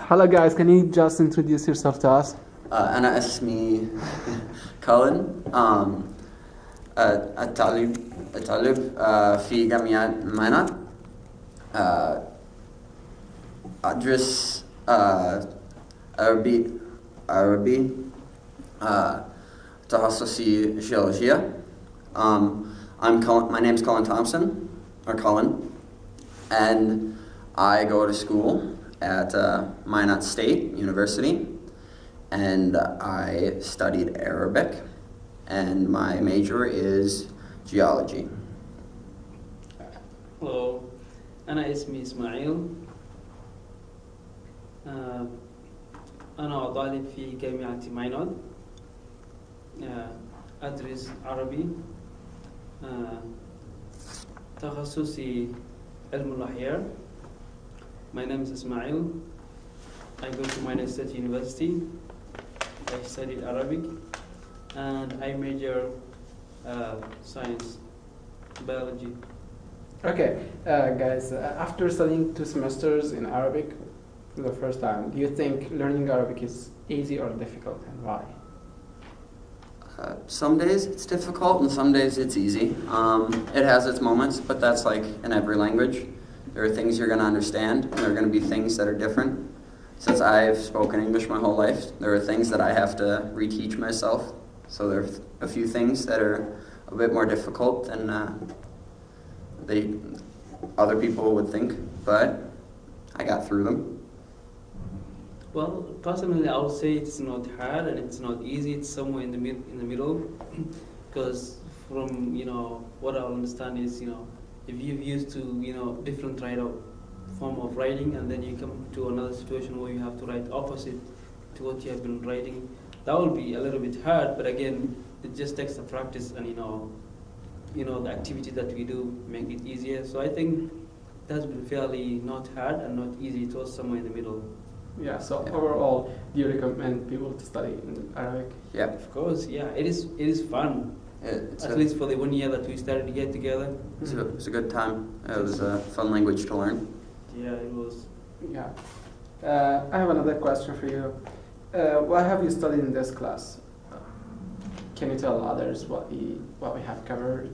Hello guys, can you just introduce yourself to us? أنا اسمي كولن. أطالب في جامعة مانا. أدرس عربي تخصصي جيولوجيا. My name's Colin Thompson, or Colin, and I go to school at Minot State University, and I studied Arabic, and my major is geology. Hello, أنا اسمي إسماعيل. أنا طالب في جامعة ماينود. أدرس عربي. تخصصي علم الأحياء. My name is Ismail. I go to Minot State University. I studied Arabic, and I major science, biology. Okay, guys, after studying 2 semesters in Arabic for the first time, do you think learning Arabic is easy or difficult, and why? Some days it's difficult and some days it's easy. It has its moments, but that's like in every language. There are things you're going to understand, and there are going to be things that are different. Since I've spoken English my whole life, there are things that I have to reteach myself. So there are a few things that are a bit more difficult than other people would think, but I got through them. Well, personally, I would say it's not hard and it's not easy. It's somewhere in the middle, because from what I understand is if you've used to different form of writing, and then you come to another situation where you have to write opposite to what you have been writing, that will be a little bit hard. But again, it just takes the practice and the activity that we do make it easier. So I think that's been fairly not hard and not easy. It was somewhere in the middle. Yeah, so overall, do you recommend people to study in Arabic? Yeah. Of course, yeah. It is fun. At least for the 1 year that we started to get together. It's a good time. It was a fun language to learn. Yeah, it was. Yeah. I have another question for you. What have you studied in this class? Can you tell others what we have covered?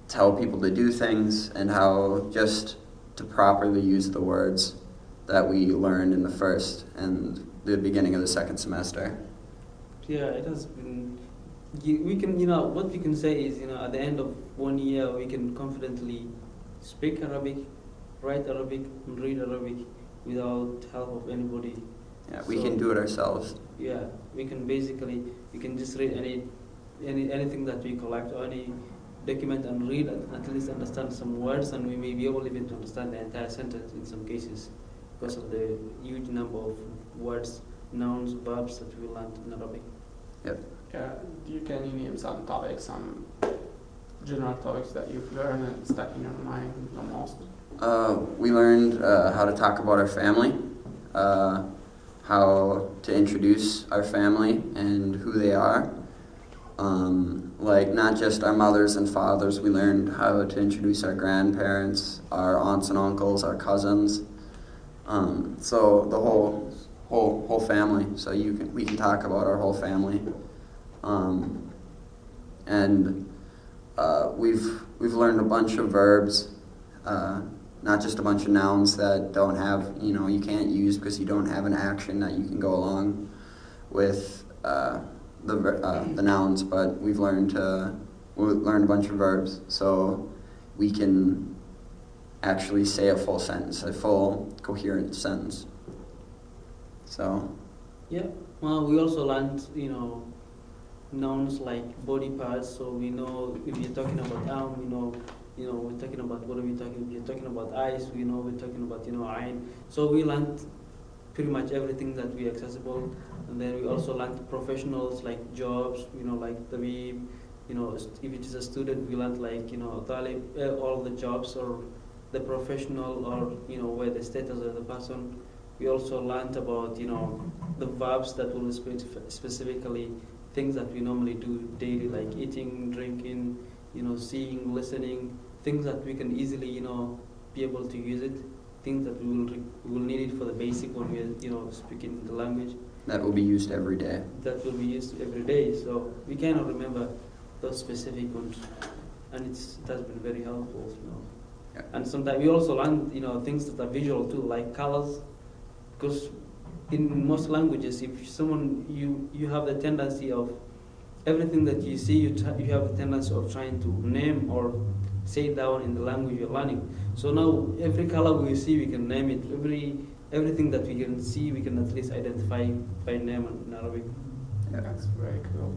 Tell people to do things and how just to properly use the words that we learned in the first and the beginning of the second semester. Yeah, it has been. We can, what we can say is, at the end of 1 year, we can confidently speak Arabic, write Arabic, and read Arabic without help of anybody. Yeah, we can do it ourselves. Yeah, we can just read anything that we collect, or any document, and read and at least understand some words, and we may be able even to understand the entire sentence in some cases because of the huge number of words, nouns, verbs that we learned in Arabic. Yep. Can you name some topics, some general topics that you've learned and stuck in your mind the most? We learned how to talk about our family, how to introduce our family and who they are, Like not just our mothers and fathers, we learned how to introduce our grandparents, our aunts and uncles, our cousins. So the whole family. So we can talk about our whole family, and we've learned a bunch of verbs, not just a bunch of nouns that don't have you can't use because you don't have an action that you can go along with the nouns. But we've learned a bunch of verbs, so we can actually say a full sentence, a full coherent sentence. So Yeah. Well, we also learned, nouns like body parts, so we know if you're talking about arm, we're talking about what are we talking. If you're talking about eyes, we know we're talking about eye. So we learned pretty much everything that we accessible, and then we also learned professionals like jobs, like the we, if it is a student, we learned like talib, all the jobs or the professional or where the status of the person. We also learned about the verbs that will specifically things that we normally do daily, like eating, drinking, seeing, listening, things that we can easily be able to use it, things that we will need it for the basic when we're speaking the language. that will be used every day. That will be used every day, so we cannot remember those specific ones, and it has been very helpful. Yeah. And sometimes we also learn things that are visual too, like colors, because in most languages, if someone you have the tendency of everything that you see, you have the tendency of trying to name or say down in the language you're learning. So now every color we see, we can name it. Everything that we can see, we can at least identify by name in Arabic. Yeah, that's very cool.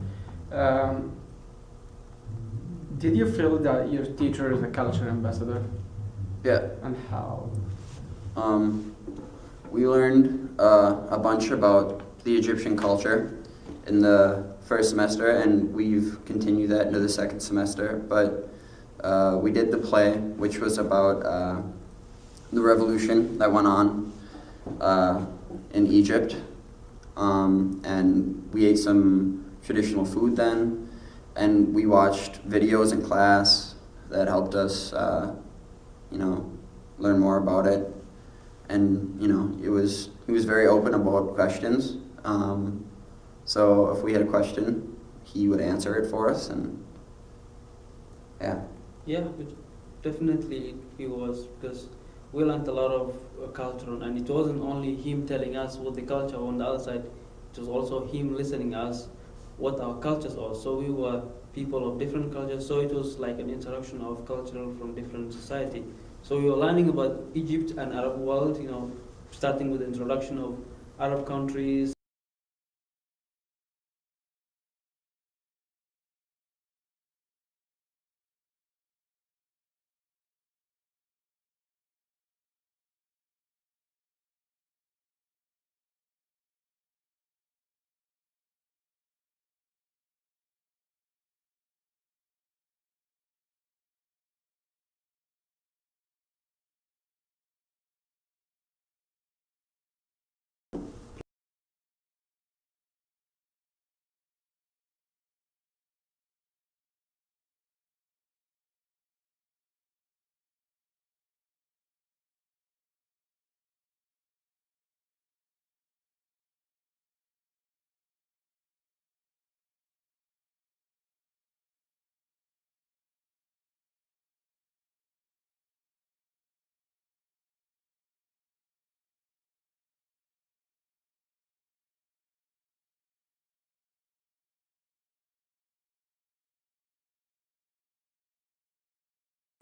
Did you feel that your teacher is a culture ambassador, Yeah. and how? We learned a bunch about the Egyptian culture in the first semester, and we've continued that into the second semester. But we did the play, which was about the revolution that went on in Egypt, and we ate some traditional food then, and we watched videos in class that helped us, learn more about it. And he was very open about questions. So if we had a question, he would answer it for us, and yeah. Yeah, definitely he was, because we learned a lot of culture, and it wasn't only him telling us what the culture on the other side, it was also him listening us what our cultures are. So we were people of different cultures, so it was like an introduction of cultural from different society. So we were learning about Egypt and Arab world, starting with the introduction of Arab countries.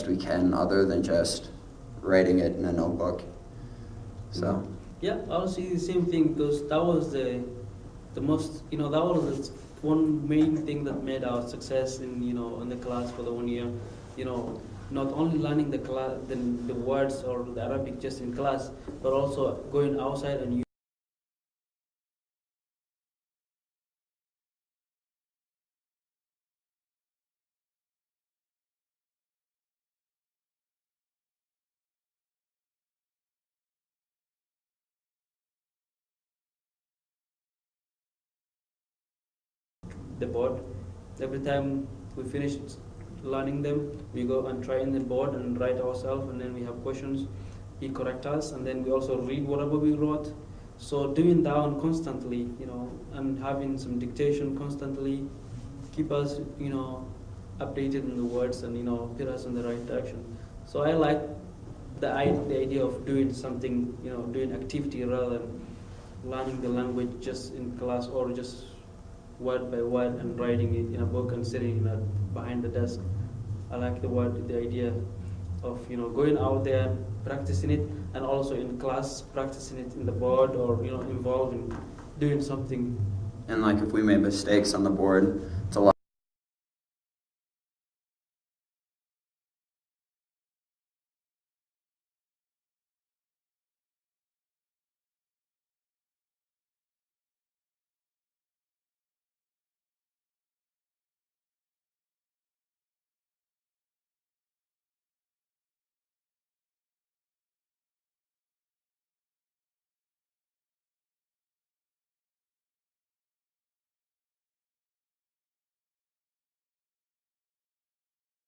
We can, other than just writing it in a notebook. So Yeah, I would say the same thing, because that was the most, that was the one main thing that made our success in the class for the 1 year. Not only learning the words or the Arabic just in class, but also going outside and the board. every time we finish learning them, we go and try in the board and write ourselves, and then we have questions. He correct us, and then we also read whatever we wrote. So doing down constantly, and having some dictation constantly, keep us, updated in the words, and put us in the right direction. So I like the idea of doing something, doing activity rather than learning the language just in class or just word by word and writing it in a book and sitting behind the desk. I like the idea of going out there, practicing it, and also in class practicing it in the board or involved in doing something. And like if we made mistakes on the board, it's a lot.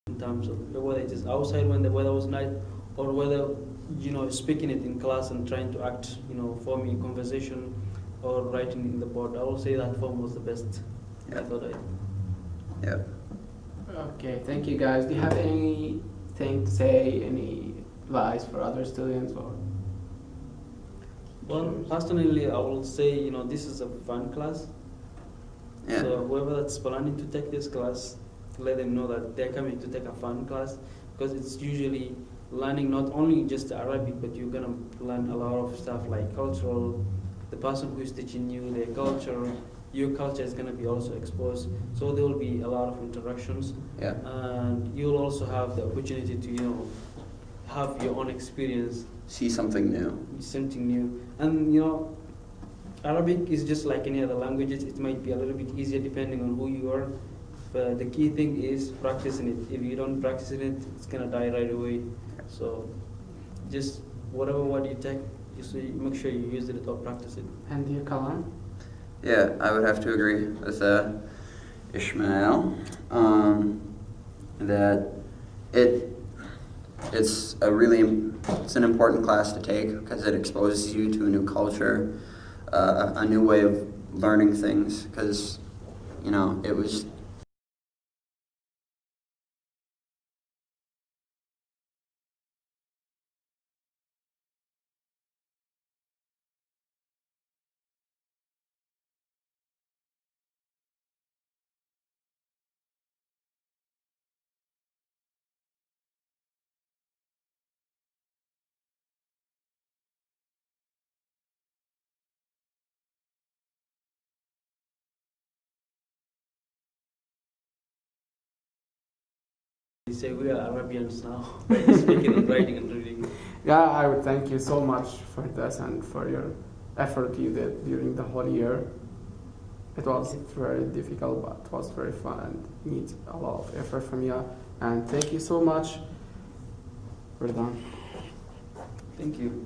In terms of whether it is outside when the weather was nice, or whether speaking it in class and trying to act forming a conversation or writing in the board. I will say that form was the best. Yeah. method. Yeah. Okay, thank you guys. Do you have anything to say, any advice for other students or? Well, personally, I will say this is a fun class. Yeah. So whoever that's planning to take this class, let them know that they're coming to take a fun class, because it's usually learning not only just Arabic, but you're gonna learn a lot of stuff like cultural. The person who's teaching you their culture, your culture is gonna be also exposed. So there will be a lot of interactions, Yeah. and you'll also have the opportunity to have your own experience, See something new. something new, and Arabic is just like any other languages. It might be a little bit easier depending on who you are, but the key thing is practicing it. If you don't practice it, it's gonna die right away. So just whatever word you take, just make sure you use it or practice it. And you, Kalam? Yeah, I would have to agree with Ishmael that it's an important class to take because it exposes you to a new culture, a new way of learning things. Because it was. They say we are Arabians now, speaking and writing and reading. Yeah, I would thank you so much for this and for your effort you did during the whole year. It was very difficult, but it was very fun and needs a lot of effort from you. And thank you so much. We're done. Thank you.